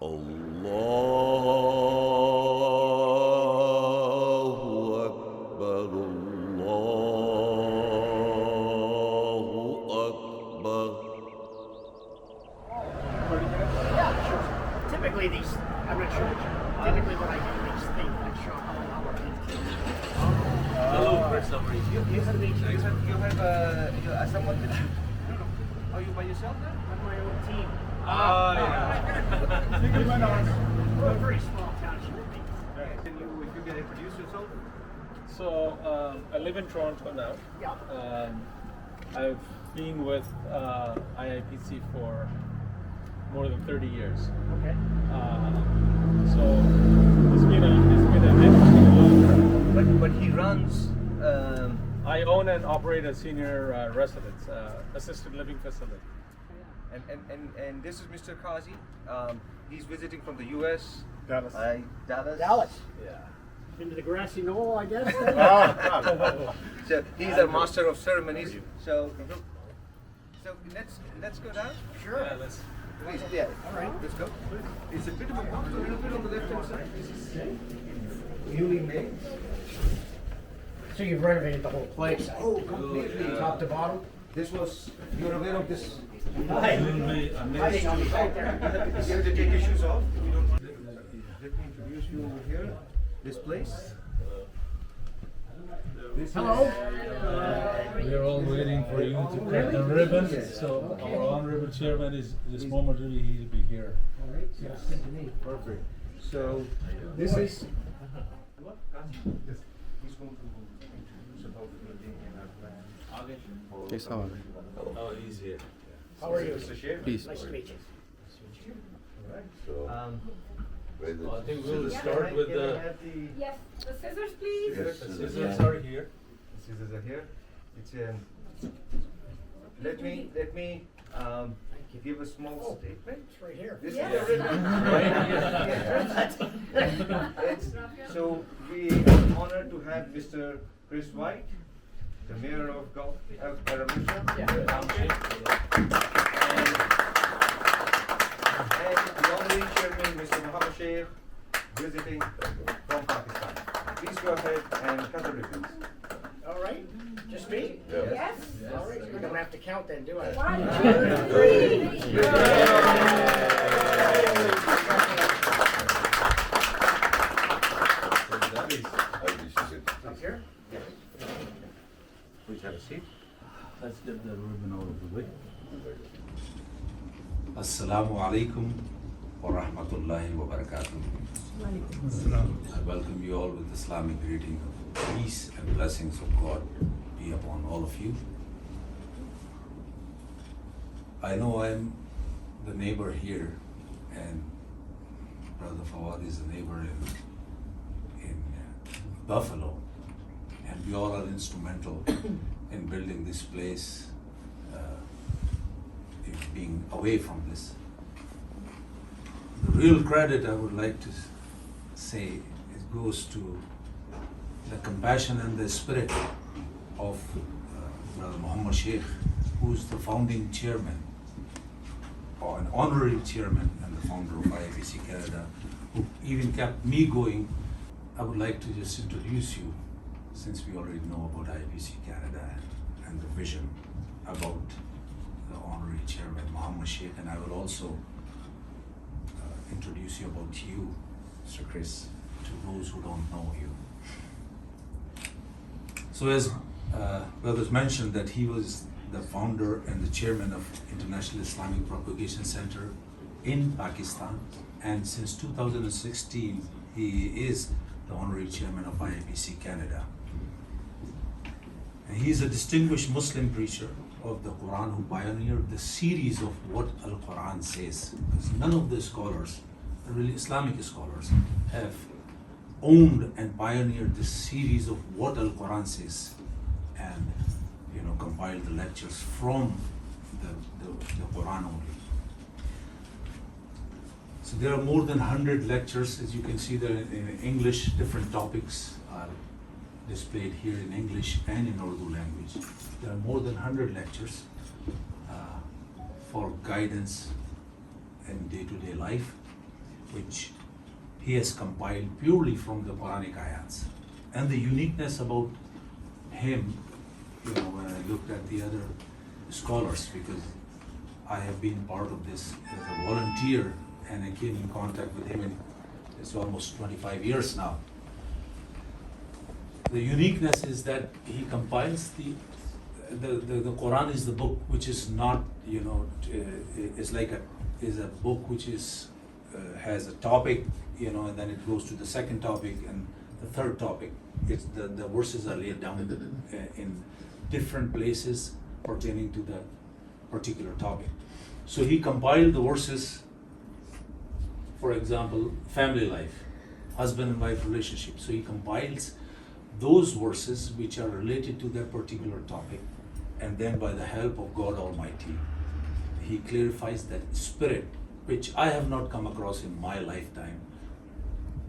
الله أكبر الله أكبر. Yeah, sure. Typically these, I'm not sure. Typically when I do these things, I show how our Hello, for some reason. You have someone with you? No. Are you by yourself now? I'm my own team. Yeah. We're a very small township. If you can introduce yourself? So I live in Toronto now. Yeah. I've been with IIPC for more than 30 years. Okay. So it's been an interesting long. But he runs. I own and operate a senior residence, assisted living facility. And this is Mr. Kazi. He's visiting from the U.S. Dallas. Dallas. Yeah. Into the grassy knoll, I guess. So he's a master of ceremonies. So let's go down. Sure. Yeah, let's. Please, yeah. All right. Let's go. It's a bit of a little bit on the left hand side. This is newly made. So you've renovated the whole place. Oh, completely. Top to bottom? This was. You're aware of this? Hi. I think I'll be back there. You have to take your shoes off. If you don't. Let me introduce you over here. This place. This Hello. We're all waiting for you to cut the ribbon. So our honorable chairman is this momentarily he'll be here. All right. Yes. Good to meet. Perfect. So this is. He's going to introduce about the building and our plan. Yes, how are you? Oh, he's here. How are you? Mr. Shaikh. Peace. Nice to meet you. I think we'll start with the Yes, the scissors, please. scissors are here. Scissors are here. It's let me give a small statement. It's right here. This Yes. is so we are honored to have Mr. Chris White, the mayor of Paramusha. And the honorary chairman, Mr. Muhammad Shaikh, visiting from Pakistan. Please go ahead and cut the ribbons. All right. Just me? Yes. All right. I don't have to count then, do I? 1, 2, 3. Up here. Please have a seat. Let's get the ribbon out of the way. Assalamu alaikum wa rahmatullahi wa barakatuh. I welcome you all with Islamic greeting of peace and blessings of God be upon all of you. I know I'm the neighbor here, and Brother Fawad is a neighbor in Buffalo, and we all are instrumental in building this place, being away from this. The real credit I would like to say it goes to the compassion and the spirit of Brother Muhammad Shaikh, who's the founding chairman or an honorary chairman and the founder of IIPC Canada, who even kept me going. I would like to just introduce you, since we already know about IIPC Canada and the vision about the honorary chairman Muhammad Shaikh, and I will also introduce you about you, Mr. Chris, to those who don't know you. So as brothers mentioned, that he was the founder and the chairman of International Islamic Propagation Center in Pakistan, and since 2016 he is the honorary chairman of IIPC Canada. And he is a distinguished Muslim preacher of the Quran who pioneered the series of what Al-Quran says. Because none of the scholars, really Islamic scholars, have owned and pioneered this series of what Al-Quran says, and compiled the lectures from the Quran only. So there are more than 100 lectures, as you can see there in English. Different topics are displayed here in English and in Urdu language. There are more than 100 lectures for guidance in day-to-day life. which he has compiled purely from the Quranic ayats. And the uniqueness about him, when I looked at the other scholars, because I have been part of this as a volunteer, and I came in contact with him it's almost 25 years now. The uniqueness is that he compiles the Quran is the book which is not, is a book which has a topic, and then it goes to the second topic and the third topic. It's the verses are laid down in different places pertaining to the particular topic. So he compiled the verses, for example, family life, husband and wife relationship. So he compiles those verses which are related to that particular topic, and then by the help of God Almighty, he clarifies that spirit, which I have not come across in my lifetime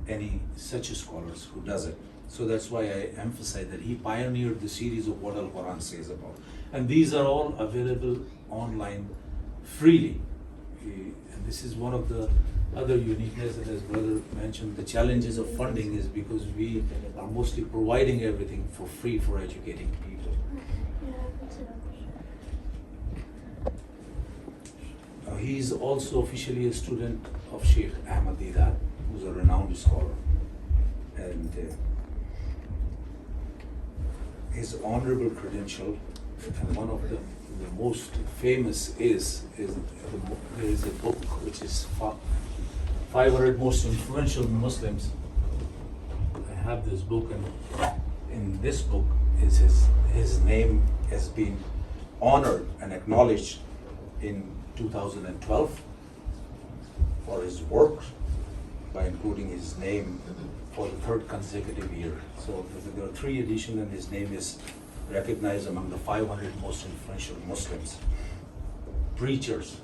any such scholars who does it. So that's why I emphasize that he pioneered the series of what Al-Quran says about. And these are all available online freely. And this is one of the other uniqueness, and as brother mentioned, the challenges of funding is because we are mostly providing everything for free for educating people. He is also officially a student of Shaikh Ahmad Didat, who's a renowned scholar. And his honorable credential, and one of the most famous is there is a book which is 500 most influential Muslims. I have this book, and in this book is his name has been honored and acknowledged in 2012 for his work by including his name for the third consecutive year. So there are 3 editions, and his name is recognized among the 500 most influential Muslims, preachers.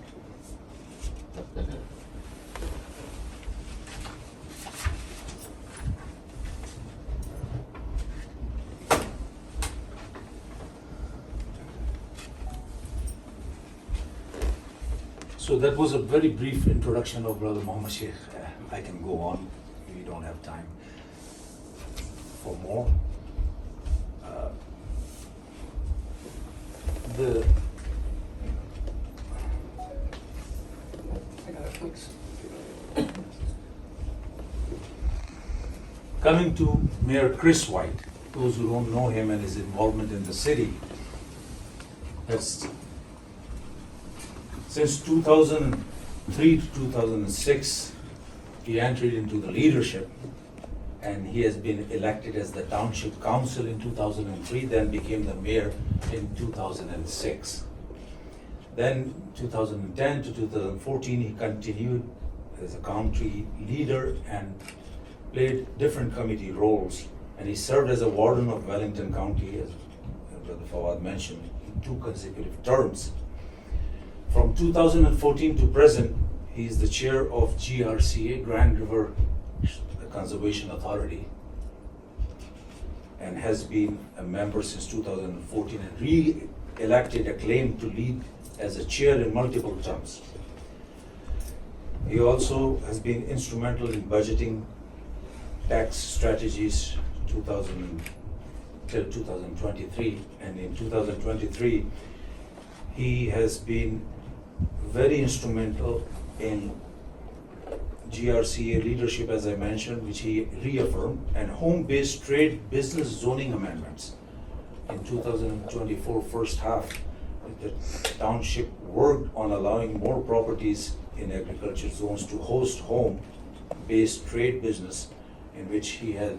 So that was a very brief introduction of Brother Muhammad Shaikh. I can go on. We don't have time for more. Coming to Mayor Chris White, those who don't know him and his involvement in the city, that's since 2003 to 2006, he entered into the leadership, and he has been elected as the Township Council in 2003, then became the mayor in 2006. Then 2010 to 2014, he continued as a county leader and played different committee roles, and he served as a warden of Wellington County, as Brother Fawad mentioned, in 2 consecutive terms. From 2014 to present, he is the chair of GRCA, Grand River Conservation Authority, and has been a member since 2014 and re-elected, acclaimed to lead as a chair in multiple terms. He also has been instrumental in budgeting tax strategies till 2023, and in 2023 he has been very instrumental in GRCA leadership, as I mentioned, which he reaffirmed, and home-based trade business zoning amendments. In 2024 first half, the township worked on allowing more properties in agriculture zones to host home-based trade business, in which he had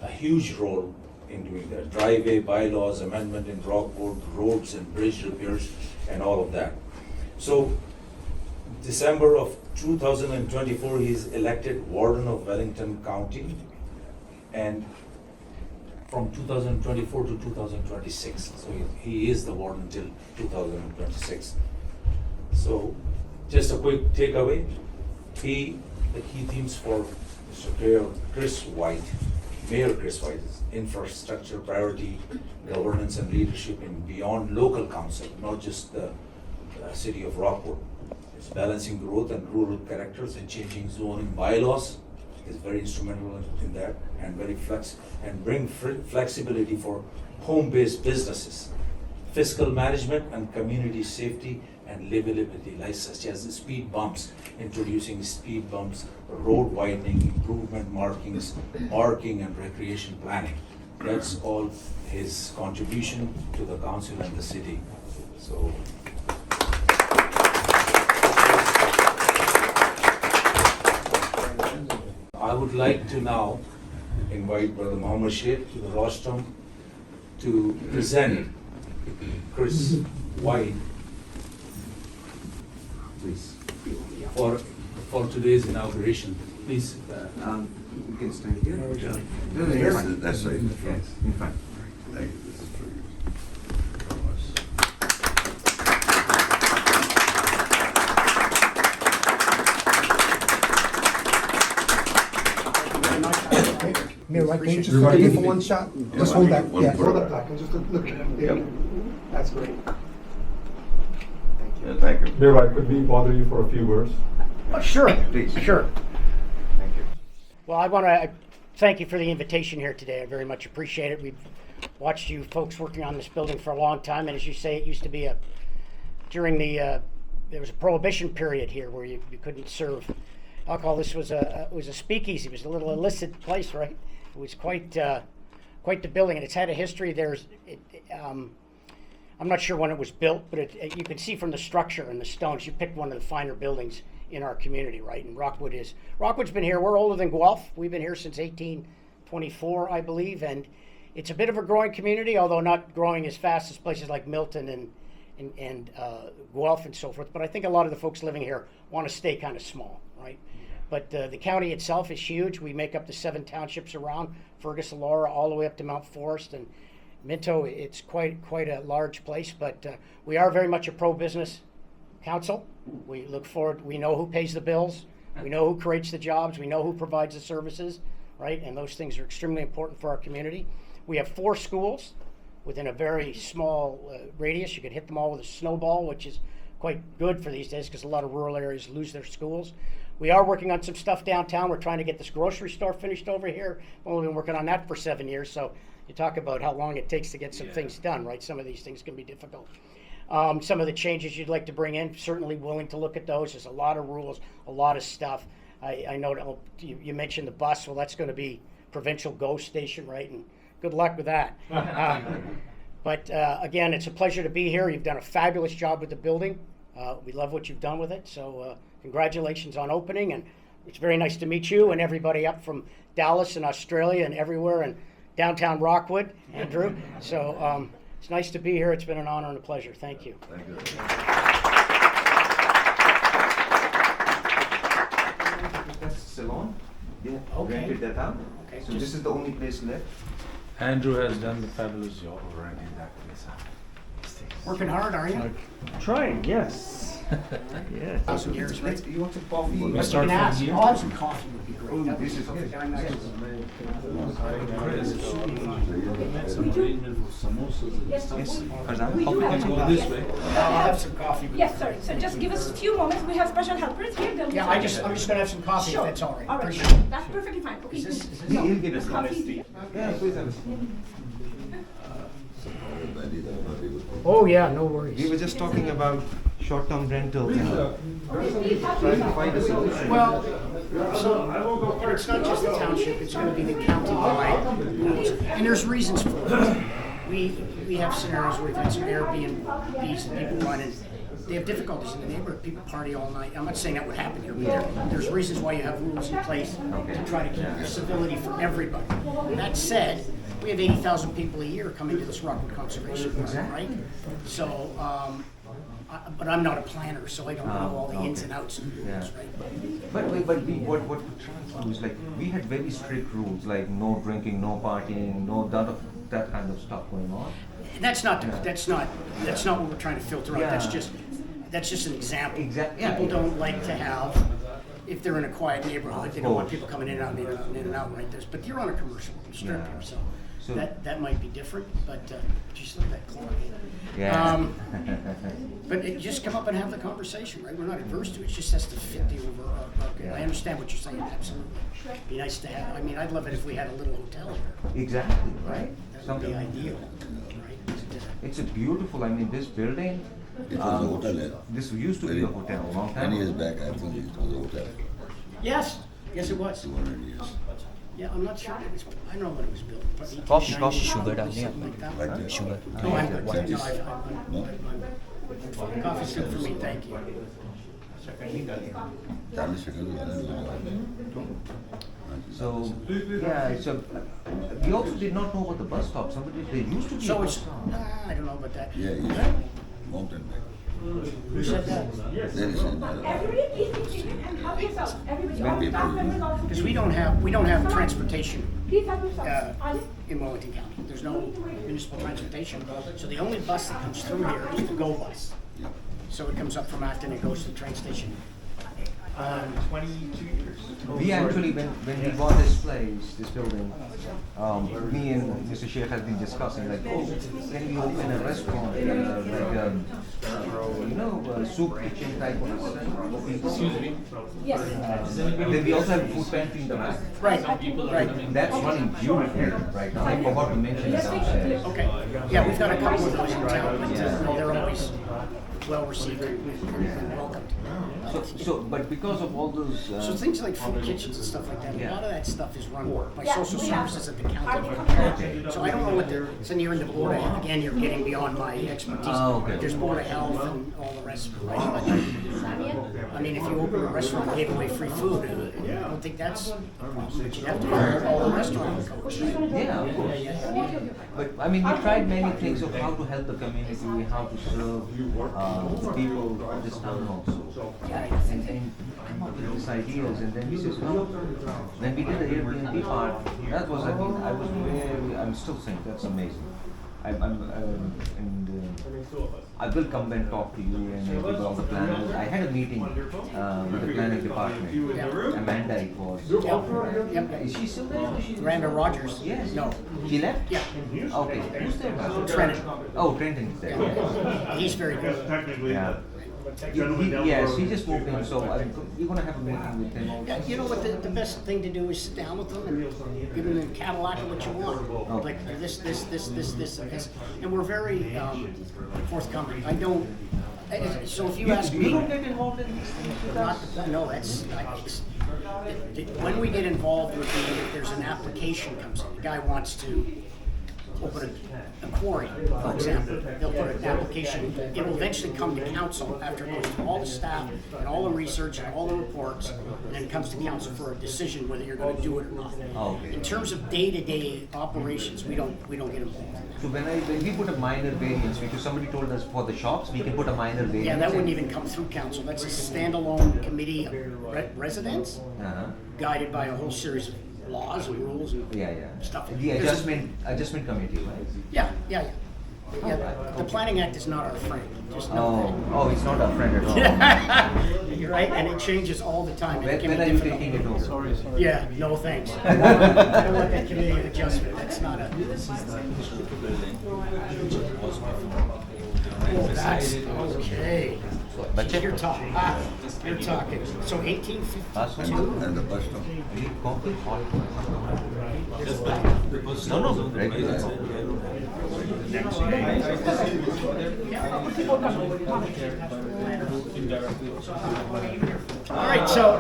a huge role in doing that. Driveway bylaws, amendment in Rockport, roads and bridge repairs, and all of that. So, December of 2024, he is elected warden of Wellington County, and from 2024 to 2026. So he is the warden till 2026. So just a quick takeaway. The key themes for Mr. Chris White, Mayor Chris White, is infrastructure priority, governance and leadership in beyond local council, not just the city of Rockport. balancing growth and rural characters and changing zoning bylaws is very instrumental in that, and bring flexibility for home-based businesses, fiscal management and community safety and livability, like such as the speed bumps, introducing speed bumps, road widening, improvement marking and recreation planning. That's all his contribution to the council and the city. So. I would like to now invite Brother Muhammad Sheikh to the rostrum to present Chris White, please, for today's inauguration. Please. You can stand here. That's right. Yes, in front. Thank you. This is for you. Mayor, right, can you just hold it for one shot? Just hold that, yeah, hold that plaque and just look at it. There you go. That's great. Yeah, thank you. Mayor, White, could we bother you for a few words? Oh, sure, Please. sure. Thank you. Well, I want to thank you for the invitation here today. I very much appreciate it. We've watched you folks working on this building for a long time, and as you say, it used to be during the there was a prohibition period here where you couldn't serve alcohol. This was a speakeasy. It was a little illicit place, right? It was quite the building, and it's had a history. I'm not sure when it was built, but you can see from the structure and the stones. You picked one of the finer buildings in our community, right? And Rockwood's been here. We're older than Guelph. We've been here since 1824, I believe, and it's a bit of a growing community, although not growing as fast as places like Milton and Guelph and so forth. But I think a lot of the folks living here want to stay kind of small, right? But the county itself is huge. We make up the 7 townships around Fergus, Laura, all the way up to Mount Forest and Minto. It's quite a large place, but we are very much a pro-business council. We look forward. We know who pays the bills. We know who creates the jobs. We know who provides the services, right? And those things are extremely important for our community. We have 4 schools within a very small radius. You could hit them all with a snowball, which is quite good for these days because a lot of rural areas lose their schools. We are working on some stuff downtown. We're trying to get this grocery store finished over here. We've only been working on that for 7 years, so you talk about how long it takes to get some things done, right? Some of these things can be difficult. Some of the changes you'd like to bring in, certainly willing to look at those. There's a lot of rules, a lot of stuff. I know you mentioned the bus. Well, that's going to be provincial GO station, right? And good luck with that. But again, it's a pleasure to be here. You've done a fabulous job with the building. We love what you've done with it. So congratulations on opening. And it's very nice to meet you and everybody up from Dallas and Australia and everywhere and downtown Rockwood, Andrew. So it's nice to be here. It's been an honor and a pleasure. Thank you. Thank you. That's Ceylon. Yeah, Okay. rented that out. Okay. So this is the only place left. Andrew has done a fabulous job of renting that place out. Working hard, are you? Trying, yes. Yes. 1,000 years, right? You want some coffee? We But start you can from ask. here. I'll have some coffee would be great. That would This be is perfect. good. I'm nice. Some arrangement for samosas and Yes, stuff. we do have some Go coffee. this way. I'll have some coffee. with Yes, you. sir. So just give us a few moments. We have special helpers here. They'll Yeah, I'm just gonna have some coffee Sure. if that's all right. All right. Appreciate it. That's perfectly fine. Okay. Is this He'll give us coffee? Yeah, please have a seat. Oh, yeah, no We worries. were just talking about short-term rentals and trying to find a solution. Well, so it's not just the township, it's gonna be the county-wide rules. And there's reasons for it. We have scenarios where we've had some Airbnbs and people run and they have difficulties in the neighborhood. People party all night. I'm not saying that would happen here, but there's reasons why you have rules in place to try to keep civility for everybody. That said, we have 80,000 people a year coming to this Rockwood Conservation Park, right? So, but I'm not a planner, so I don't know all the ins and outs of the rules, right? But what we're trying to do is like we had very strict rules like no drinking, no partying, no that kind of stuff going on. That's not what we're trying to filter out. That's just an example. Yeah, People yeah. don't like to have, if they're in a quiet neighborhood, they don't want people coming in and out, in and out like this. But you're on a commercial strip here, so So that might be different, but just look at that clock. yeah. But just come up and have the conversation, right? We're not adverse to it. It just has to fit the overall. Yeah. I understand what you're saying. Absolutely. Be nice to have. I mean, I'd love it if we had a little hotel here. Exactly, right? That would be ideal, right? But, It's a beautiful, I mean, this building, It was a hotel, this used to be a hotel a long time 10 years ago. back, I think it was a hotel, yes, yes, it was. 200 years. Yeah, I'm not sure. I don't know when it was built. but Coffee, 1890, sugar something डालनी है like that. Right there. Sugar. No, I'm good. No, Seventies. No? I'm fine. Coffee's good for me, thank you. 40 shekels was So, yeah, so we also did not know about the bus stop. Somebody, there used to be a So bus it's, stop. I don't know about that. Yeah, yeah. Mountain bike. Who said that? There is another. Everybody please be seated and help yourself. Everybody, all Maybe staff members also. Because we don't have transportation Please help yourselves. Olive? in Wellington County. There's no municipal transportation. So the only bus that comes through here is the GO bus. Yeah. So it comes up from Acton and goes to the train station. 22 years. We actually, when we bought this place, this building, me and Mr. Shaikh has been discussing like, oh, can we open a restaurant, soup kitchen type of restaurant? Excuse me. Yes. Then we also have a food pantry in the back. Right, right. That's running beautifully right now. I forgot to mention it downstairs. Okay. Yeah, we've got a couple of those in town, but no, they're always well received and welcomed. But because of all those, So things like food kitchens and stuff like that, a Yeah. lot of that stuff is run by Yeah, social we have- services at the county. So I don't know what they're, so you're in the board of, again, you're getting beyond my expertise. Oh, okay. There's board of health and all the rest, right? But, I mean, if you open a restaurant and gave away free food, I don't think that's a problem, but you have to follow all the restaurant codes, right? yeah, of course. But I mean, we tried many things of how to help the community, how to serve the people of this town also. And come up with these ideas, and then we said, no. When we did the Airbnb part, that was, I mean, I'm still saying that's amazing. I will come and talk to you and with all the planners. I had a meeting with the planning department. Amanda, it was. Yep. Is she still there? Is she Randa Rogers? Yes. No. She left? Yeah. Okay. Who's there now? Trenton. Oh, Trenton is there. Yeah. He's very good. Yeah. Yes, he just moved in, so we're gonna have a meeting with him. Yeah, you know what, the best thing to do is sit down with them and give them a catalog of what you want. Like this, and this. And we're very forthcoming. I don't, so if you ask You me. don't get involved in these things with us? No, when we get involved with if there's an application comes in, the guy wants to open a quarry, for example, they'll put an application, it will eventually come to council after it goes through all the staff and all the research and all the reports, and then it comes to council for a decision whether you're gonna do it or not. Okay. In terms of day-to-day operations, we don't get involved. So when we put a minor variance, because somebody told us for the shops, we can put a minor variance. Yeah, that wouldn't even come through council, that's a standalone committee of residents, Uh-huh. guided by a whole series of laws and rules and Yeah, stuff. The adjustment committee, right? Yeah. The Planning Act is not our friend, just know Oh, it's not our friend at all. that. You're right, and it changes all the time. and it can When be are you difficult. taking it over? Sorry. Yeah, no thanks. I don't want that committee of adjustment, that's not a. Oh, that's, okay. Bachche? You're talking, you're talking. So 1852? And the bus stop. Coffee? No, regular. All right, so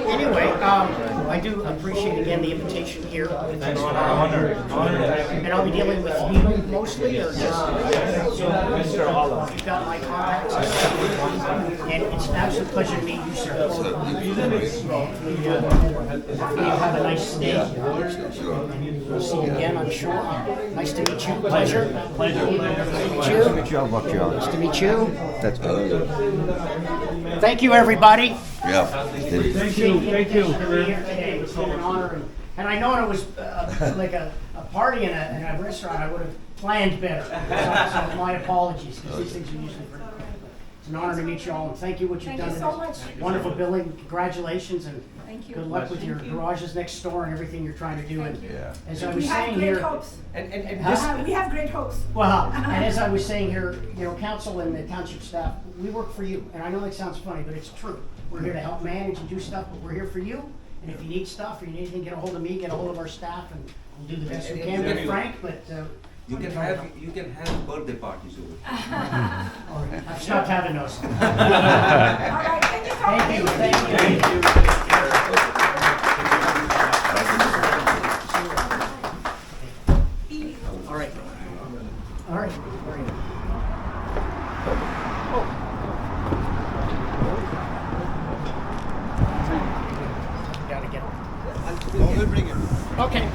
anyway, I do appreciate again the invitation here. And I'll be dealing with you mostly, or just? Mr. Holland. You've got my contacts. And it's an absolute pleasure to meet you, sir. You have a nice stay. We'll see you again, I'm sure. Nice to meet you. Pleasure. Nice to meet you. Nice to meet you. That's good. Thank you, everybody. Yeah. Thank you. It's been an honor, and I know it was like a party in a restaurant. I would have planned better. So my apologies, because these things are usually pretty quick. It's an honor to meet you all, and thank you what you've Thank done you in so this much. wonderful building. Congratulations, and Thank you. good luck with your Thank you. garages next door and everything you're trying to do. Thank And you. as I We was have saying great here, hopes. And We have great hopes. well, and as I was saying here, you know, council and the township staff, we work for you. And I know that sounds funny, but it's true. We're here to help manage and do stuff, but we're here for you. And if you need stuff or you need anything, get a hold of me, get a hold of our staff, and we'll do the best we can with Frank, but, You can have birthday parties over. I've stopped having those. All right, thank you so much. Thank you, thank you. All right. All right. Very good. Gotta get him. We'll bring it. Okay.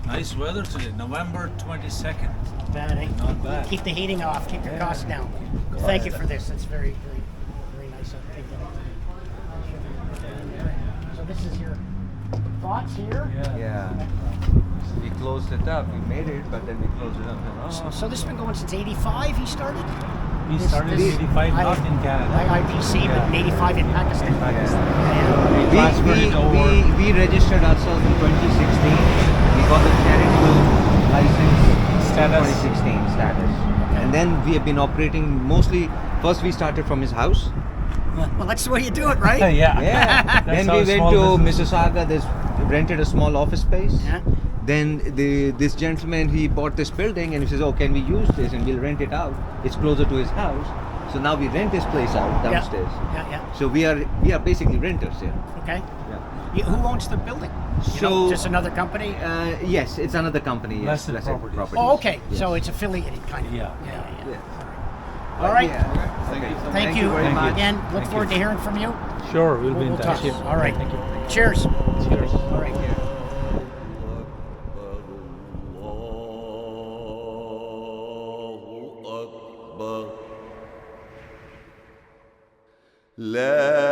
Nice weather today, November 22nd. Bad, eh? Not bad. Keep the heating off, keep your costs down. Thank you for this, it's very, very, very nice. Thank you. So this is your thoughts here? Yeah. We closed it up. We made it, but then we closed it up. So this has been going since '85. He started. He started in 85, not in Canada. IIPC, but in '85 in Pakistan. We transferred it over. We registered ourselves in 2016. We got the charitable license Status. 2016 status. And then we have been operating mostly, first we started from his house. Well, that's the way you do it, right? Yeah. Yeah. That's Then how we went small to business- Mississauga, rented a small office space. Yeah. Then this gentleman, he bought this building and he says, oh, can we use this and we'll rent it out. It's closer to his house. So now we rent this place out downstairs. Yeah. So we are basically renters here. Okay. Yeah. Who owns the building? You So- know, just another company? Yes, it's another company. Yes, Blessed Blessed Properties. Oh, okay. Yes. So it's affiliated, kind of. Yeah. Yeah. All right. Yeah. Okay. Thank you very much. again. Look forward to hearing from you. Sure, we'll be We'll in touch. talk. All right. Cheers. Cheers. All right. لا